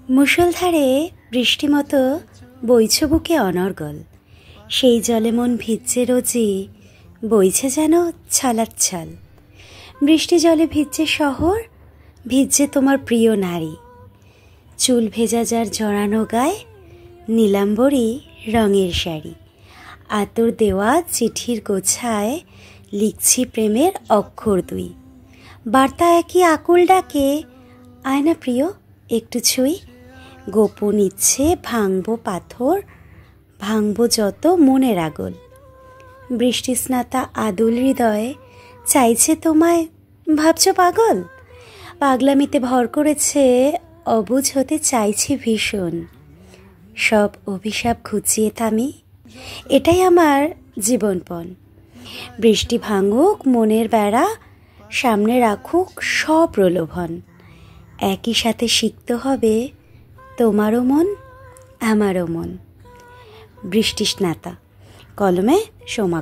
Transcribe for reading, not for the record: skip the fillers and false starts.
মুষলধারে বৃষ্টিমতো বইছে বুকে অনর্গল, সেই জলে মন ভিজছে রোজই, বইছে যেন ছলাচ্ছল। বৃষ্টি জলে ভিজছে শহর, ভিজছে তোমার প্রিয় নারী। চুল ভেজা যার জড়ানো গায়ে, নীলাম্বরী রঙের শাড়ি। আতর দেওয়া চিঠির গোছায় লিখছি প্রেমের অক্ষর দুই। বার্তা একই আকুল ডাকে, আয়না প্রিয় একটু ছুঁই। গোপন ইচ্ছে ভাঙবো পাথর, ভাঙবো যত মনের আগল। বৃষ্টি স্নাতা আদুল হৃদয়ে চাইছে তোমায়, ভাবছো পাগল? পাগলামিতে ভর করেছে, অবুঝ হতে চাইছি ভীষণ। সব অভিশাপ ঘুচিয়ে থামি, এটাই আমার জীবনপণ। বৃষ্টি ভাঙুক মনের বেড়া, সামনে রাখুক সব প্রলোভন। একই সাথে শিখতে হবে তোমারও মন আমারও মন। বৃষ্টি স্নাতা, কলমে সোমা।